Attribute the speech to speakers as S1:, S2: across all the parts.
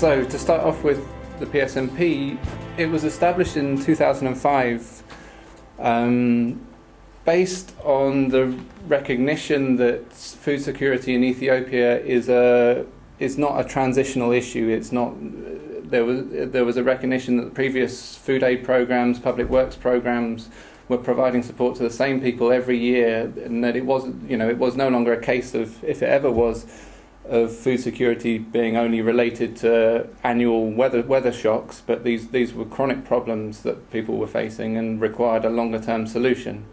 S1: So, to start off with the PSNP, it was established in 2005 based on the recognition that food security in Ethiopia is not a transitional issue. It's not. There was a recognition that the previous food aid programs, public works programs, were providing support to the same people every year, and that it wasn't. It was no longer a case of, if it ever was, of food security being only related to annual weather shocks, but these were chronic problems that people were facing and required a longer term solution.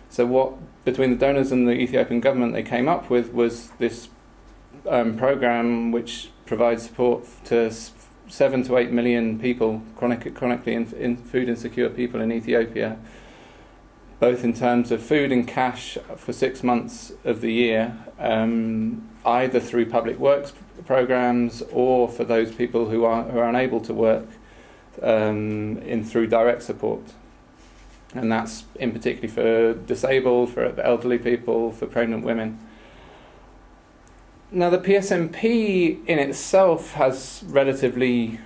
S1: So what, between the donors and the Ethiopian government, they came up with was this program which provides support to 7 to 8 million people, chronically in food insecure people in Ethiopia, both in terms of food and cash for 6 months of the year, either through public works programs or for those people who are unable to work through direct support. And that's in particular for disabled, for elderly people, for pregnant women. Now the PSNP in itself has relatively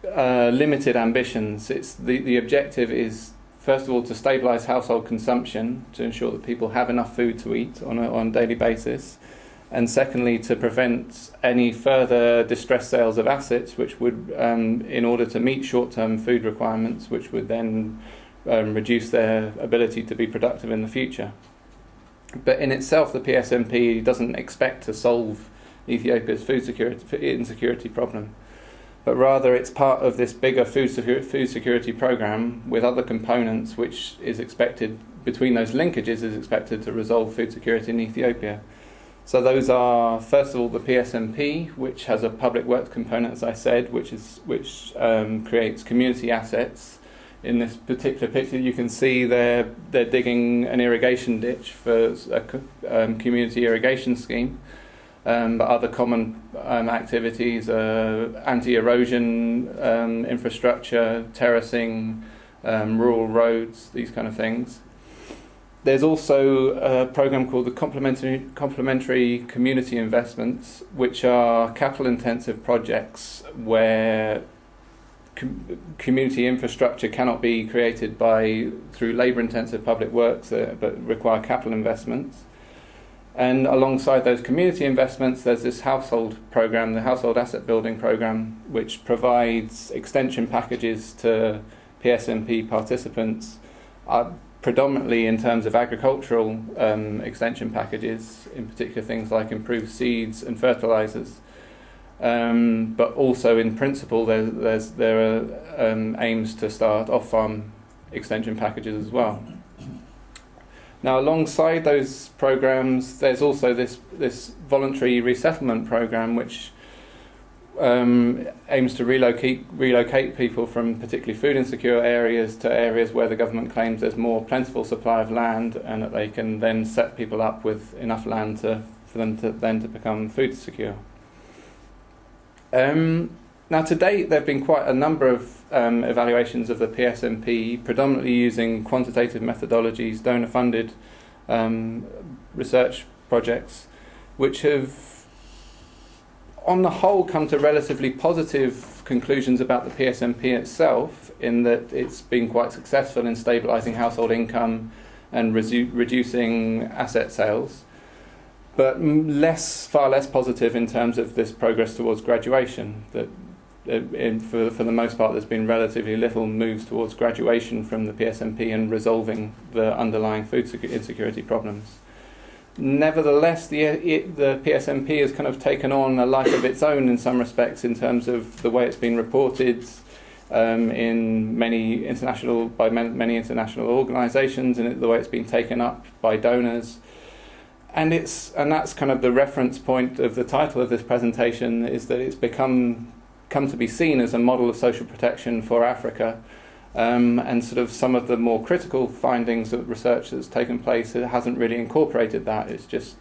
S1: limited ambitions. The objective is, first of all, to stabilise household consumption, to ensure that people have enough food to eat on a daily basis, and secondly, to prevent any further distressed sales of assets, which would, in order to meet short-term food requirements, which would then reduce their ability to be productive in the future. But in itself, the PSNP doesn't expect to solve Ethiopia's food insecurity problem, but rather it's part of this bigger food security program with other components, which is expected, between those linkages, is expected to resolve food security in Ethiopia. So those are, first of all, the PSNP, which has a public works component, as I said, which creates community assets. In this particular picture, you can see they're digging an irrigation ditch for a community irrigation scheme. But other common activities are anti-erosion infrastructure, terracing, rural roads, these kind of things. There's also a program called the complementary community investments, which are capital-intensive projects where community infrastructure cannot be created through labour-intensive public works, but require capital investments. And alongside those community investments, there's this household program, the Household Asset Building Program, which provides extension packages to PSNP participants, predominantly in terms of agricultural extension packages, in particular things like improved seeds and fertilizers. But also, in principle, there are aims to start off-farm extension packages as well. Now, alongside those programs, there's also this voluntary resettlement program, which aims to relocate people from particularly food insecure areas to areas where the government claims there's more plentiful supply of land, and that they can then set people up with enough land for them to become food secure. Now, to date, there have been quite a number of evaluations of the PSNP, predominantly using quantitative methodologies, donor-funded research projects, which have, on the whole, come to relatively positive conclusions about the PSNP itself, in that it's been quite successful in stabilising household income and reducing asset sales, but far less positive in terms of this progress towards graduation. That for the most part, there's been relatively little moves towards graduation from the PSNP and resolving the underlying food insecurity problems. Nevertheless, the PSNP has kind of taken on a life of its own in some respects, in terms of the way it's been reported in many international organisations, and the way it's been taken up by donors. And that's kind of the reference point of the title of this presentation, is that it's come to be seen as a model of social protection for Africa, and sort of some of the more critical findings of research that's taken place, it hasn't really incorporated that. It's just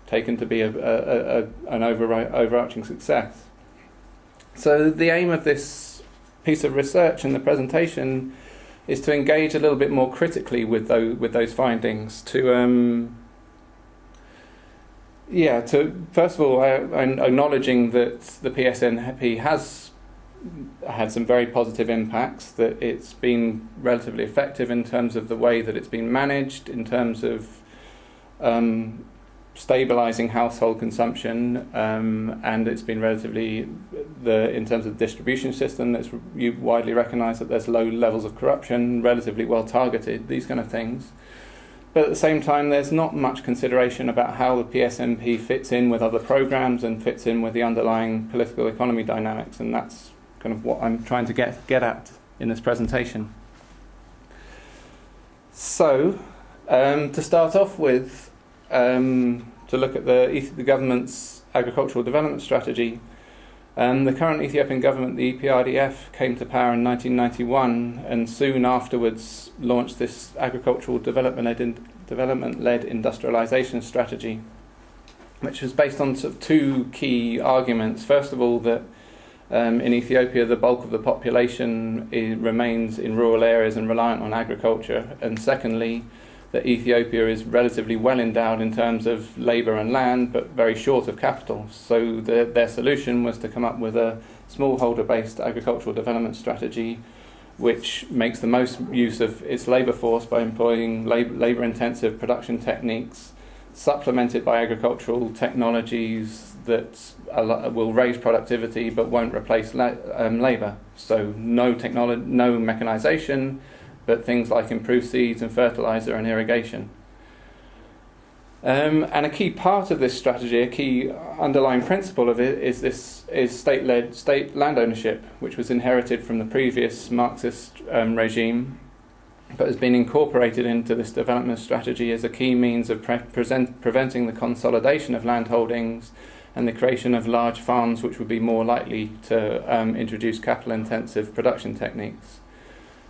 S1: taken to be an overarching success. So the aim of this piece of research in the presentation is to engage a little bit more critically with those findings, to First of all, I'm acknowledging that the PSNP has had some very positive impacts, that it's been relatively effective in terms of the way that it's been managed, in terms of stabilising household consumption, and it's been relatively, in terms of the distribution system, that's widely recognised that there's low levels of corruption, relatively well targeted, these kind of things. But at the same time, there's not much consideration about how the PSNP fits in with other programmes and fits in with the underlying political economy dynamics, and that's kind of what I'm trying to get at in this presentation. So, to start off with, to look at the government's agricultural development strategy, the current Ethiopian government, the EPRDF, came to power in 1991 and soon afterwards launched this agricultural development-led industrialisation strategy, which was based on sort of two key arguments. First of all, that in Ethiopia the bulk of the population remains in rural areas and reliant on agriculture, and secondly, that Ethiopia is relatively well endowed in terms of labour and land, but very short of capital. So their solution was to come up with a smallholder-based agricultural development strategy, which makes the most use of its labour force by employing labour-intensive production techniques, supplemented by agricultural technologies that will raise productivity but won't replace labour. So no mechanisation, but things like improved seeds and fertiliser and irrigation. And a key part of this strategy, a key underlying principle of it, is state land ownership, which was inherited from the previous Marxist regime, but has been incorporated into this development strategy as a key means of preventing the consolidation of land holdings and the creation of large farms, which would be more likely to introduce capital-intensive production techniques.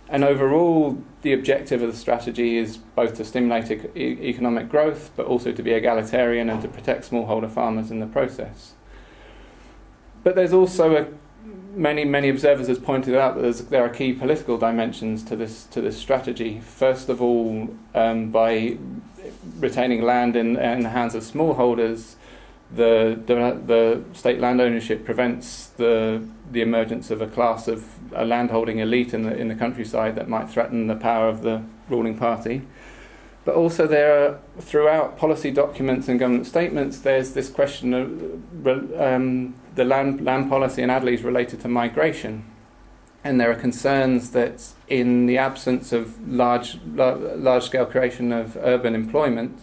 S1: And overall, the objective of the strategy is both to stimulate economic growth, but also to be egalitarian and to protect smallholder farmers in the process. But there's also many observers have pointed out that there are key political dimensions to this strategy. First of all, by retaining land in the hands of smallholders, the state land ownership prevents the emergence of a class of a landholding elite in the countryside that might threaten the power of the ruling party. But also there are, throughout policy documents and government statements, there's this question of the land policy in Adli's related to migration. And there are concerns that in the absence of large-scale creation of urban employment,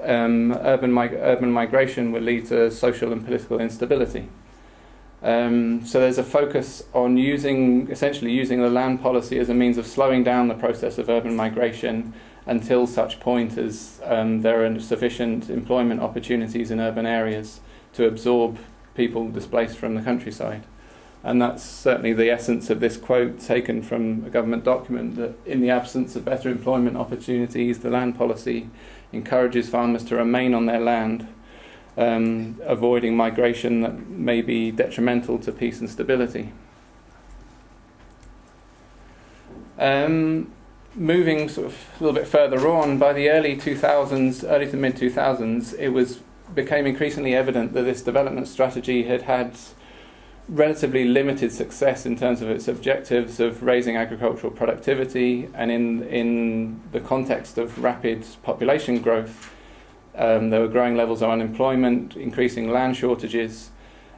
S1: urban migration will lead to social and political instability. So there's a focus on essentially using the land policy as a means of slowing down the process of urban migration until such point as there are sufficient employment opportunities in urban areas to absorb people displaced from the countryside. And that's certainly the essence of this quote taken from a government document, that in the absence of better employment opportunities, the land policy encourages farmers to remain on their land, avoiding migration that may be detrimental to peace and stability. Moving sort of a little bit further on, by the early to mid 2000s, it became increasingly evident that this development strategy had relatively limited success in terms of its objectives of raising agricultural productivity, and in the context of rapid population growth, there were growing levels of unemployment, increasing land shortages,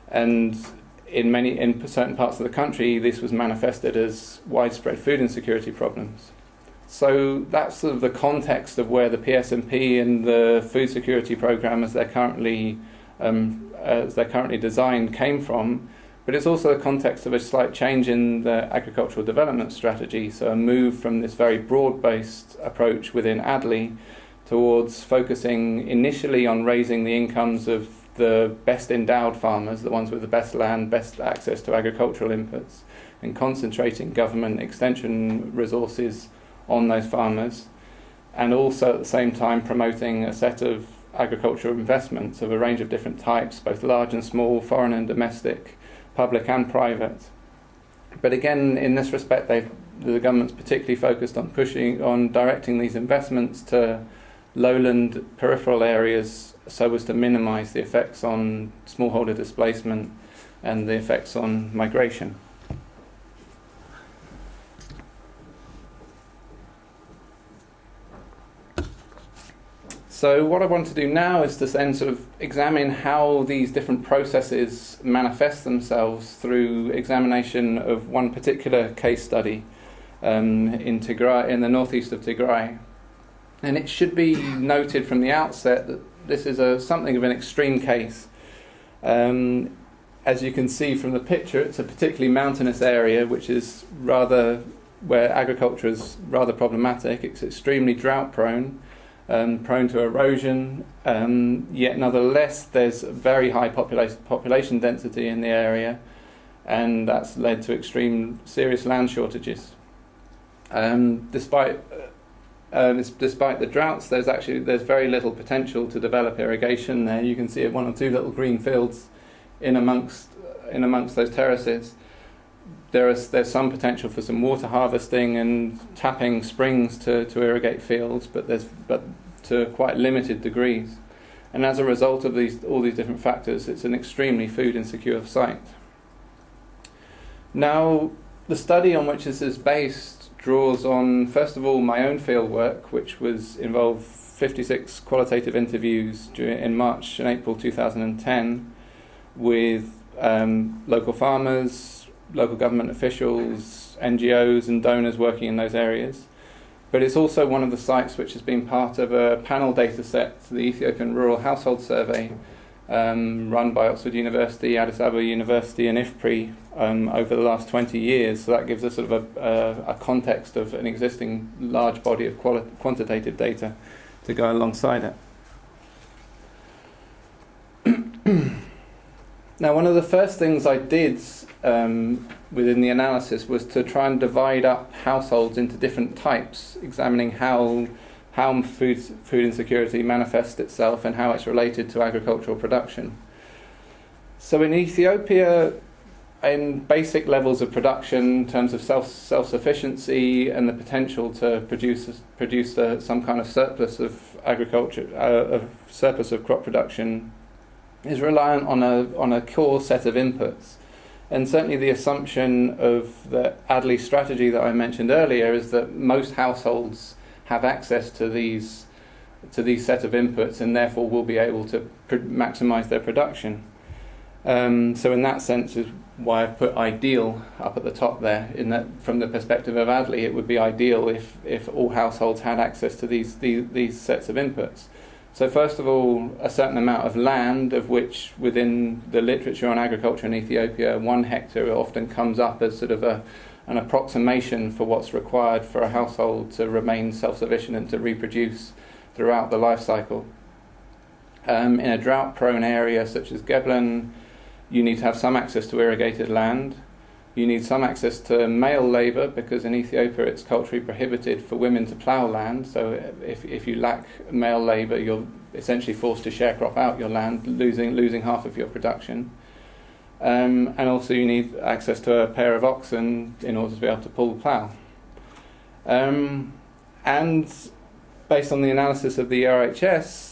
S1: and in certain parts of the country this was manifested as widespread food insecurity problems. So that's sort of the context of where the PSNP and the food security program as they're currently designed came from. But it's also the context of a slight change in the agricultural development strategy, so a move from this very broad-based approach within ADLI towards focusing initially on raising the incomes of the best endowed farmers, the ones with the best land, best access to agricultural inputs, and concentrating government extension resources on those farmers, and also at the same time promoting a set of agricultural investments of a range of different types, both large and small, foreign and domestic, public and private. But again, in this respect, the government's particularly focused on directing these investments to lowland peripheral areas so as to minimise the effects on smallholder displacement and the effects on migration. So what I want to do now is to then sort of examine how these different processes manifest themselves through examination of one particular case study in Tigray, in the northeast of Tigray. And it should be noted from the outset that this is something of an extreme case. As you can see from the picture, it's a particularly mountainous area, which is where agriculture is rather problematic. It's extremely drought prone. Prone to erosion, yet nonetheless there's very high population density in the area, and that's led to extreme serious land shortages. Despite the droughts, there's very little potential to develop irrigation there. You can see one or two little green fields in amongst those terraces. There's some potential for some water harvesting and tapping springs to irrigate fields, but to quite limited degrees. And as a result of all these different factors, it's an extremely food insecure site. Now, the study on which this is based draws on, first of all, my own field work, which involved 56 qualitative interviews in March and April 2010 with local farmers, local government officials, NGOs and donors working in those areas. But it's also one of the sites which has been part of a panel data set, the Ethiopian Rural Household Survey, run by Oxford University, Addis Ababa University and IFPRI over the last 20 years. So that gives us sort of a context of an existing large body of quantitative data to go alongside it. Now, one of the first things I did within the analysis was to try and divide up households into different types, examining how food insecurity manifests itself and how it's related to agricultural production. So in Ethiopia, in basic levels of production, in terms of self-sufficiency and the potential to produce some kind of surplus of agriculture, surplus of crop production, is reliant on a core set of inputs. And certainly the assumption of the Adley strategy that I mentioned earlier is that most households have access to these set of inputs and therefore will be able to maximise their production. So in that sense is why I've put ideal up at the top there, in that from the perspective of Adley it would be ideal if all households had access to these sets of inputs. So first of all, a certain amount of land, of which within the literature on agriculture in Ethiopia, 1 hectare often comes up as sort of an approximation for what's required for a household to remain self-sufficient and to reproduce throughout the life cycle. In a drought-prone area such as Geblan, you need to have some access to irrigated land. You need some access to male labour, because in Ethiopia it's culturally prohibited for women to plough land. So if you lack male labour, you're essentially forced to sharecrop out your land, losing half of your production. And also you need access to a pair of oxen in order to be able to pull the plough. And based on the analysis of the RHS,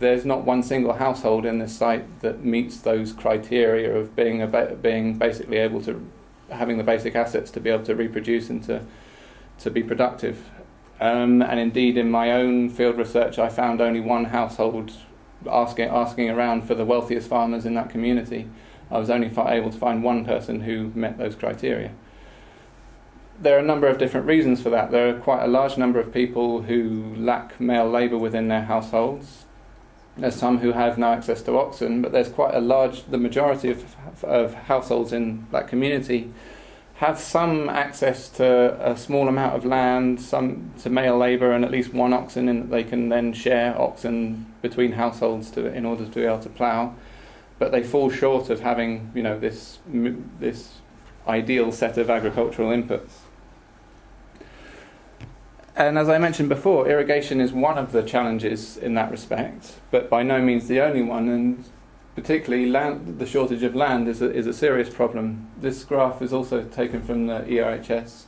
S1: there's not one single household in this site that meets those criteria of being basically able to having the basic assets to be able to reproduce and to be productive. And indeed, in my own field research, I found only one household asking around for the wealthiest farmers in that community. I was only able to find one person who met those criteria. There are a number of different reasons for that. There are quite a large number of people who lack male labour within their households. There's some who have no access to oxen, but there's the majority of households in that community have some access to a small amount of land, some to male labour, and at least one oxen, and they can then share oxen between households in order to be able to plough. But they fall short of having, this ideal set of agricultural inputs. And as I mentioned before, irrigation is one of the challenges in that respect, but by no means the only one, and particularly the shortage of land is a serious problem. This graph is also taken from the ERHS,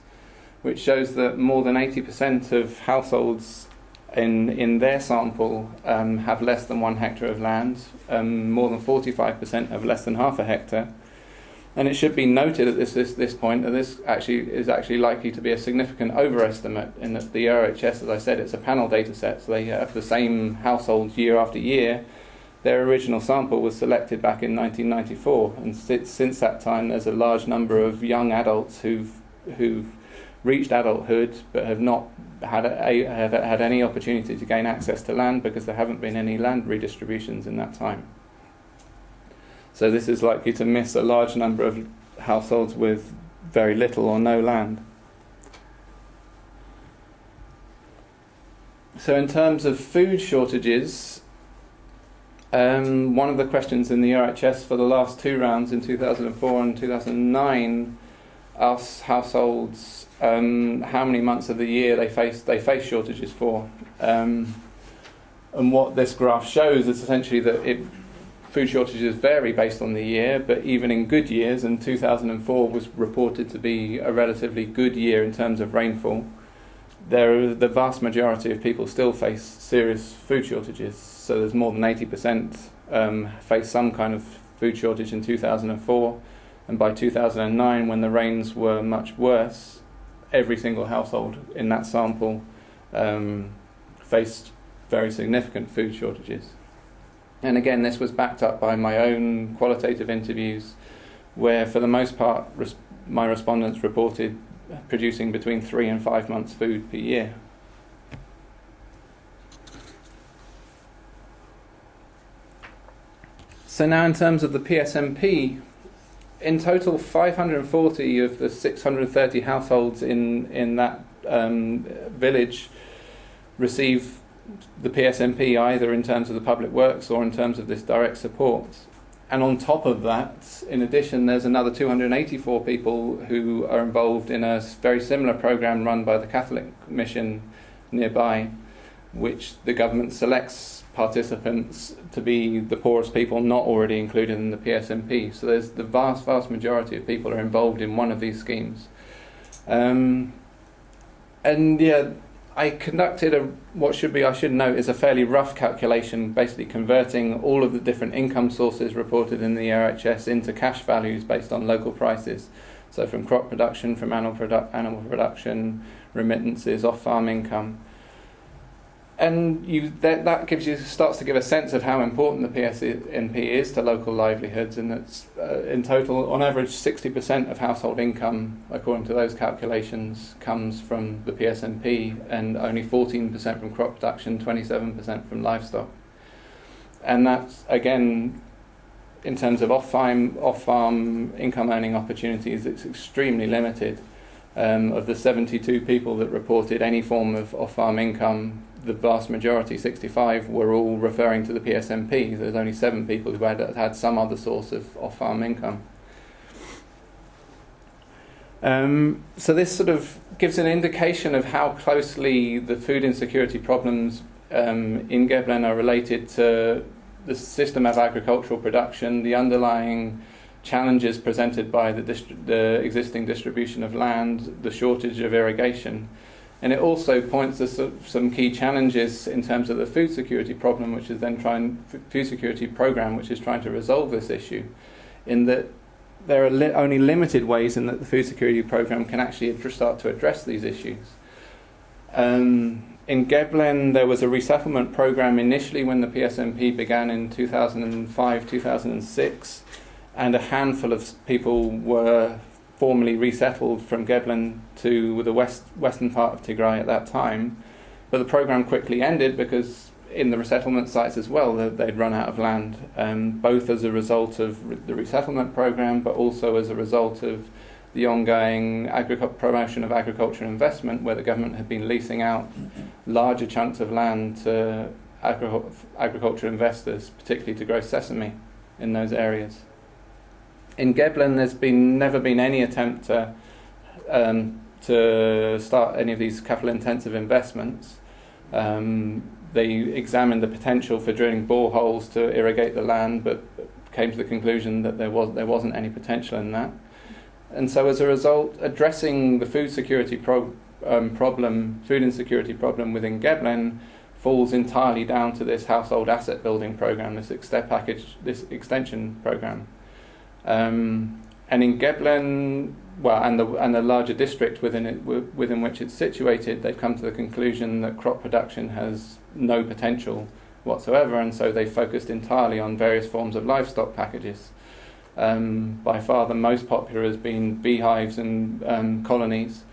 S1: which shows that more than 80% of households in their sample have less than 1 hectare of land. More than 45% have less than half a hectare. And it should be noted at this point that this is actually likely to be a significant overestimate, in that the UNRISD, as I said, it's a panel data set, so they have the same households year after year. Their original sample was selected back in 1994, and since that time there's a large number of young adults who've reached adulthood but have not had any opportunity to gain access to land because there haven't been any land redistributions in that time. So this is likely to miss a large number of households with very little or no land. So in terms of food shortages, one of the questions in the UNRISD for the last 2 rounds in 2004 and 2009 asked households how many months of the year they face shortages for. And what this graph shows is essentially that food shortages vary based on the year, but even in good years, and 2004 was reported to be a relatively good year in terms of rainfall, the vast majority of people still face serious food shortages. So there's more than 80% face some kind of food shortage in 2004, and by 2009, when the rains were much worse, every single household in that sample faced very significant food shortages. And again, this was backed up by my own qualitative interviews, where for the most part my respondents reported producing between 3 and 5 months' food per year. So now in terms of the PSNP, in total 540 of the 630 households in that village receive the PSNP either in terms of the public works or in terms of this direct support. And on top of that, in addition, there's another 284 people who are involved in a very similar program run by the Catholic mission nearby, which the government selects participants to be the poorest people not already included in the PSNP. So there's the vast majority of people are involved in one of these schemes. I conducted I should note, is a fairly rough calculation, basically converting all of the different income sources reported in the UNRISD into cash values based on local prices. So from crop production, from animal production, remittances, off-farm income. And that starts to give a sense of how important the PSNP is to local livelihoods, and that's in total, on average, 60% of household income, according to those calculations, comes from the PSNP, and only 14% from crop production, 27% from livestock. And that's, again, in terms of off-farm income earning opportunities, it's extremely limited. Of the 72 people that reported any form of off-farm income, the vast majority, 65, were all referring to the PSNP. There's only 7 people who had some other source of off-farm income. So this sort of gives an indication of how closely the food insecurity problems in Geblen are related to the system of agricultural production, the underlying challenges presented by the existing distribution of land, the shortage of irrigation. And it also points to some key challenges in terms of the food security problem, which is then food security program, which is trying to resolve this issue, in that there are only limited ways in that the food security program can actually start to address these issues. In Geblen, there was a resettlement program initially when the PSNP began in 2005, 2006, and a handful of people were formally resettled from Geblen to the western part of Tigray at that time. But the program quickly ended because in the resettlement sites as well, they'd run out of land, both as a result of the resettlement program, but also as a result of the ongoing promotion of agricultural investment, where the government had been leasing out larger chunks of land to agricultural investors, particularly to grow sesame in those areas. In Geblen, there's never been any attempt to start any of these capital-intensive investments. They examined the potential for drilling boreholes to irrigate the land, but came to the conclusion that there wasn't any potential in that. And so, as a result, addressing the food security food insecurity problem within Geblen falls entirely down to this household asset building program, this extension program. And in Geblen, and the larger district within which it's situated, they've come to the conclusion that crop production has no potential whatsoever, and so they've focused entirely on various forms of livestock packages. By far the most popular has been beehives and colonies.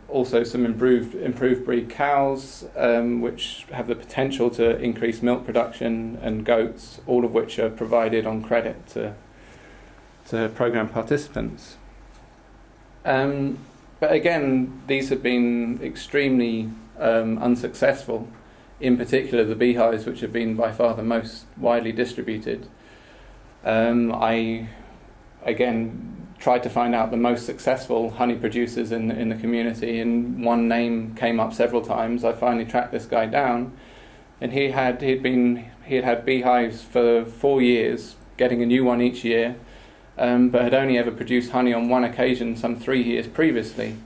S1: Also some improved breed cows, which have the potential to increase milk production, and goats, all of which are provided on credit to program participants. But again, these have been extremely unsuccessful, in particular the beehives, which have been by far the most widely distributed. I again tried to find out the most successful honey producers in the community, and one name came up several times. I finally tracked this guy down, and he had had beehives for 4 years, getting a new one each year, but had only ever produced honey on one occasion some 3 years previously.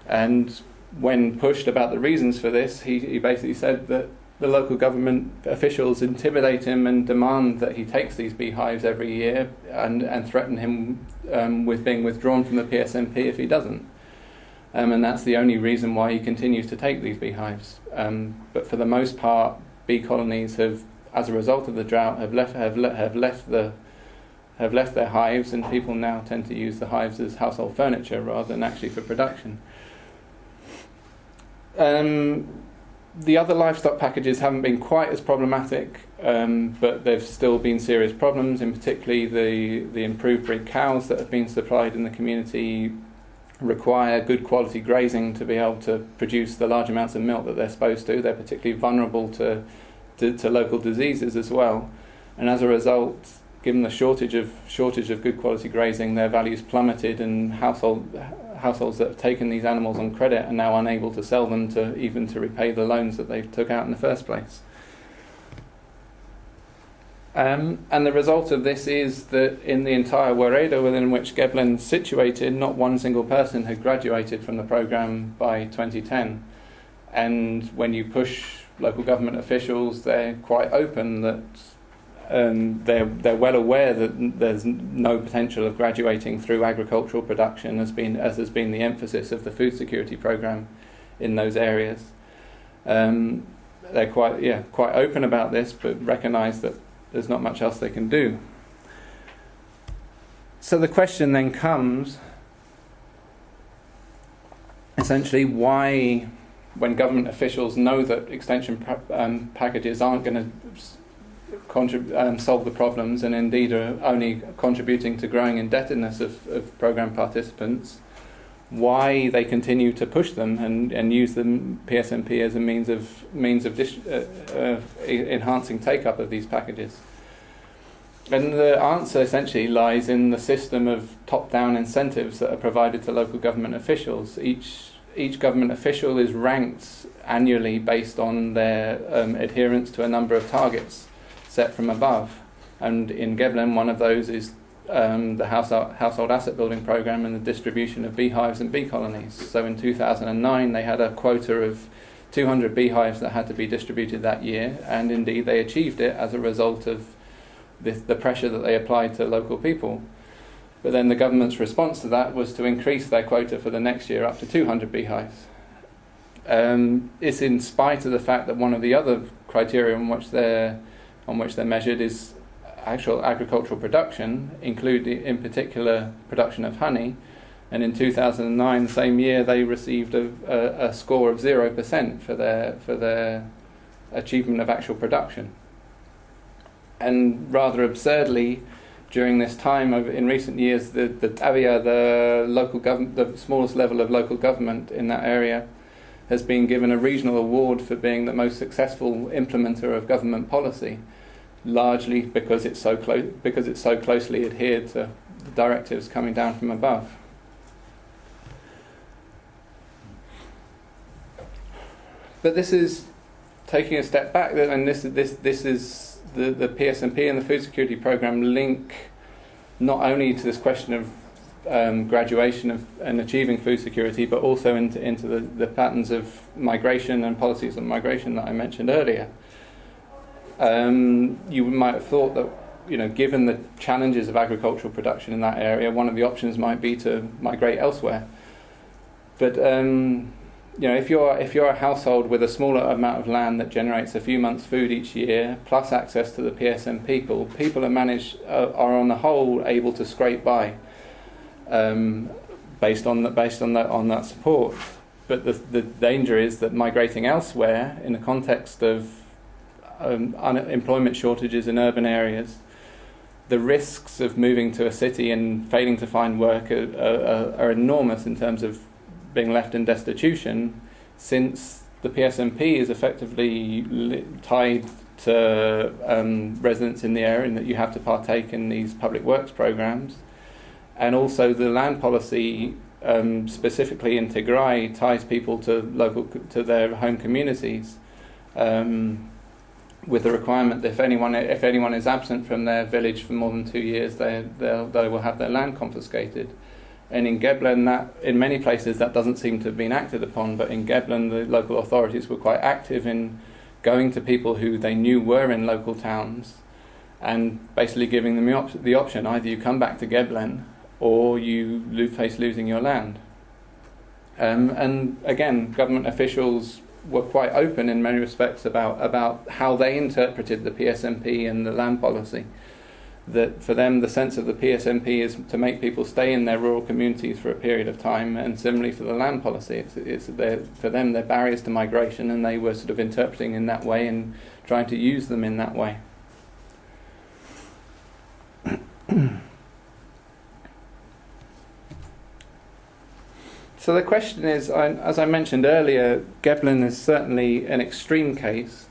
S1: And when pushed about the reasons for this, he basically said that the local government officials intimidate him and demand that he takes these beehives every year, and threaten him with being withdrawn from the PSNP if he doesn't. And that's the only reason why he continues to take these beehives. But for the most part, bee colonies have, as a result of the drought, have left their hives, and people now tend to use the hives as household furniture rather than actually for production. The other livestock packages haven't been quite as problematic, but there've still been serious problems. In particularly, the improved breed cows that have been supplied in the community require good quality grazing to be able to produce the large amounts of milk that they're supposed to. They're particularly vulnerable to local diseases as well, and as a result, given the shortage of good quality grazing, their values plummeted, and households that have taken these animals on credit are now unable to sell them to repay the loans that they took out in the first place. And the result of this is that in the entire Woreda within which Geblen is situated, not one single person had graduated from the programme by 2010. And when you push local government officials, they're quite open that they're well aware that there's no potential of graduating through agricultural production, as has been the emphasis of the food security program in those areas. They're quite open about this, but recognise that there's not much else they can do. So the question then comes, essentially, why, when government officials know that extension packages aren't going to solve the problems, and indeed are only contributing to growing indebtedness of program participants, why they continue to push them and use the PSNP as a means of enhancing take-up of these packages. And the answer essentially lies in the system of top-down incentives that are provided to local government officials. Each government official is ranked annually based on their adherence to a number of targets set from above, and in Geblen one of those is the household asset building program and the distribution of beehives and bee colonies. So in 2009 they had a quota of 200 beehives that had to be distributed that year, and indeed they achieved it as a result of the pressure that they applied to local people. But then the government's response to that was to increase their quota for the next year up to 200 beehives. It's in spite of the fact that one of the other criteria on which they're measured is actual agricultural production, including in particular production of honey. And in 2009, the same year, they received a score of 0% for their achievement of actual production. And rather absurdly, during this time in recent years, the local government, the smallest level of local government in that area, has been given a regional award for being the most successful implementer of government policy, largely because it's so closely adhered to the directives coming down from above. But this is taking a step back, and this is the PSNP and the food security program link not only to this question of graduation of and achieving food security, but also into the patterns of migration and policies of migration that I mentioned earlier. You might have thought that, given the challenges of agricultural production in that area, one of the options might be to migrate elsewhere. But if you're a household with a smaller amount of land that generates a few months' food each year, plus access to the PSNP people are on the whole able to scrape by, based on that support. But the danger is that migrating elsewhere in the context of unemployment shortages in urban areas, the risks of moving to a city and failing to find work are enormous in terms of being left in destitution, since the PSNP is effectively tied to residents in the area, and that you have to partake in these public works programs. And also the land policy, specifically in Tigray, ties people to their home communities, with the requirement that if anyone is absent from their village for more than 2 years, they will have their land confiscated. And in Geblen, in many places that doesn't seem to have been acted upon, but in Geblen the local authorities were quite active in going to people who they knew were in local towns and basically giving them the option: either you come back to Geblen or you face losing your land. And again, government officials were quite open in many respects about how they interpreted the PSNP and the land policy. That for them, the sense of the PSNP is to make people stay in their rural communities for a period of time, and similarly for the land policy, for them they're barriers to migration, and they were sort of interpreting in that way and trying to use them in that way. So the question is, as I mentioned earlier, Geblen is certainly an extreme case,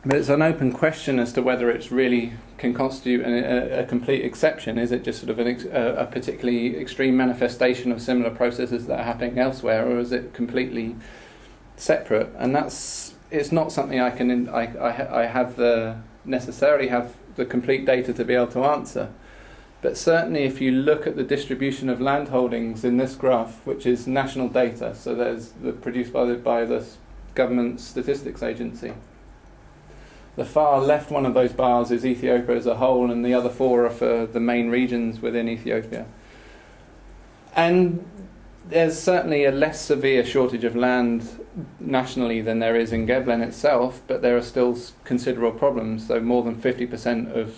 S1: but it's an open question as to whether it's really can constitute a complete exception. Is it just sort of a particularly extreme manifestation of similar processes that are happening elsewhere, or is it completely separate? And it's not something I necessarily have the complete data to be able to answer. But certainly if you look at the distribution of land holdings in this graph, which is national data, so there's produced by the government statistics agency. The far left one of those bars is Ethiopia as a whole, and the other four are for the main regions within Ethiopia. And there's certainly a less severe shortage of land nationally than there is in Geblen itself, but there are still considerable problems. So more than 50% of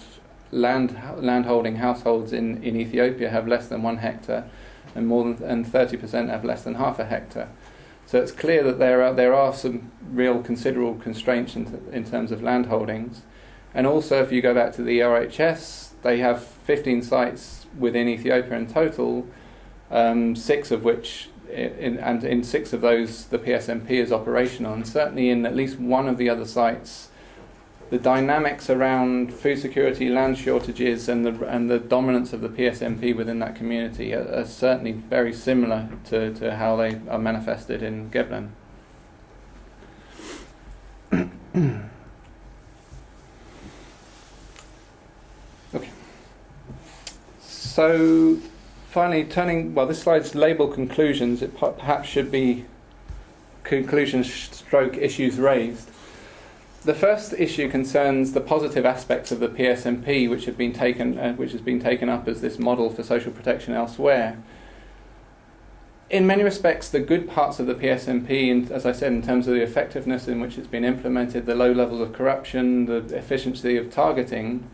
S1: landholding households in Ethiopia have less than 1 hectare, and 30% have less than half a hectare. So it's clear that there are some real considerable constraints in terms of land holdings. And also, if you go back to the RHS, they have 15 sites within Ethiopia in total, 6 of which, in 6 of those, the PSNP is operational. And certainly in at least one of the other sites, the dynamics around food security, land shortages, and the dominance of the PSNP within that community are certainly very similar to how they are manifested in Geblen. Okay. So, finally, this slide's labeled conclusions. It perhaps should be conclusions / issues raised. The first issue concerns the positive aspects of the PSNP, which has been taken up as this model for social protection elsewhere. In many respects, the good parts of the PSNP, and as I said, in terms of the effectiveness in which it's been implemented, the low levels of corruption, the efficiency of targeting,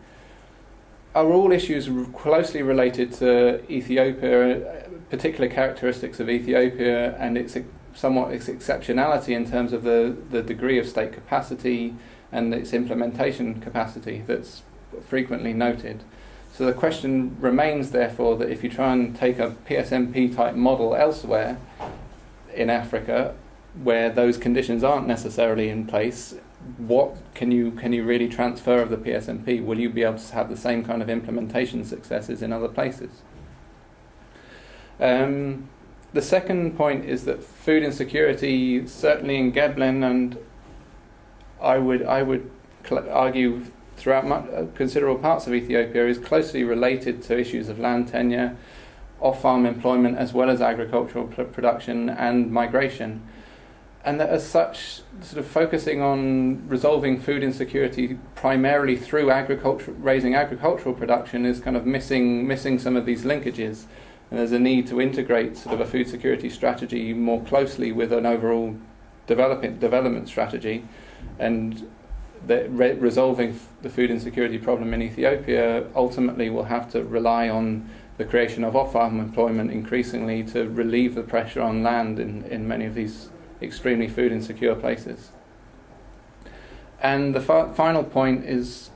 S1: are all issues closely related to Ethiopia, particular characteristics of Ethiopia and its exceptionality in terms of the degree of state capacity and its implementation capacity that's frequently noted. So the question remains, therefore, that if you try and take a PSNP type model elsewhere in Africa, where those conditions aren't necessarily in place, what can you really transfer of the PSNP? Will you be able to have the same kind of implementation successes in other places? The second point is that food insecurity, certainly in Geblen, and I would argue throughout considerable parts of Ethiopia is closely related to issues of land tenure, off-farm employment, as well as agricultural production and migration. And that as such, sort of focusing on resolving food insecurity primarily through raising agricultural production is kind of missing some of these linkages. And there's a need to integrate sort of a food security strategy more closely with an overall development strategy. And resolving the food insecurity problem in Ethiopia ultimately will have to rely on the creation of off-farm employment increasingly to relieve the pressure on land in many of these extremely food insecure places. And the final point is,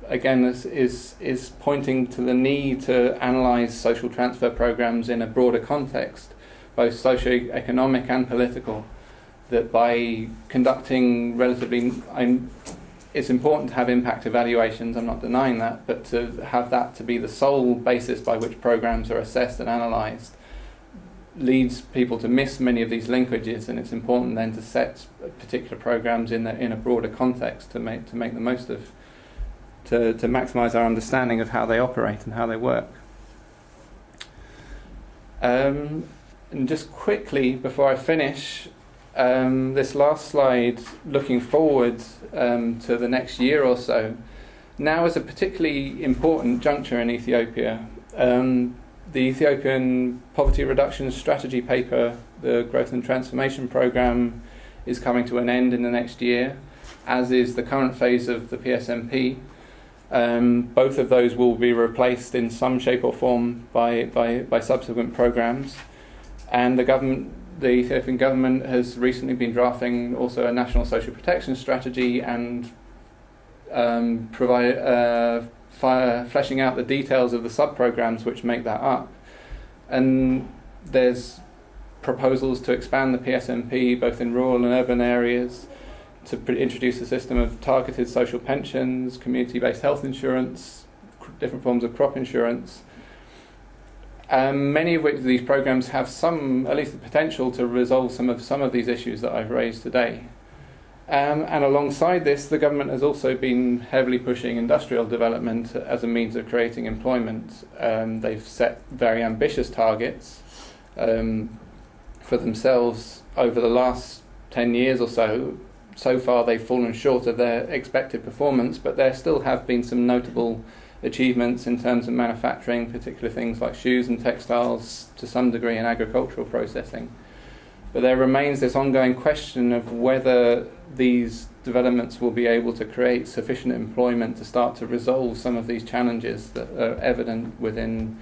S1: again, is pointing to the need to analyse social transfer programs in a broader context, both socio-economic and political, that by conducting it's important to have impact evaluations, I'm not denying that, but to have that to be the sole basis by which programs are assessed and analysed leads people to miss many of these linkages, and it's important then to set particular programs in a broader context to make the most of, to maximise our understanding of how they operate and how they work. And just quickly before I finish, this last slide, looking forward to the next year or so, now is a particularly important juncture in Ethiopia. The Ethiopian Poverty Reduction Strategy paper, the Growth and Transformation Programme, is coming to an end in the next year, as is the current phase of the PSNP. Both of those will be replaced in some shape or form by subsequent programmes. And the Ethiopian government has recently been drafting also a national social protection strategy and fleshing out the details of the sub-programs which make that up. And there's proposals to expand the PSNP both in rural and urban areas, to introduce a system of targeted social pensions, community-based health insurance, different forms of crop insurance. Many of which these programs have at least the potential to resolve some of these issues that I've raised today. And alongside this, the government has also been heavily pushing industrial development as a means of creating employment. They've set very ambitious targets for themselves over the last 10 years or so. So far, they've fallen short of their expected performance, but there still have been some notable achievements in terms of manufacturing, particularly things like shoes and textiles, to some degree in agricultural processing. But there remains this ongoing question of whether these developments will be able to create sufficient employment to start to resolve some of these challenges that are evident within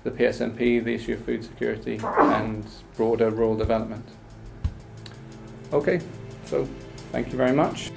S1: the PSNP, the issue of food security, and broader rural development. Okay, so thank you very much.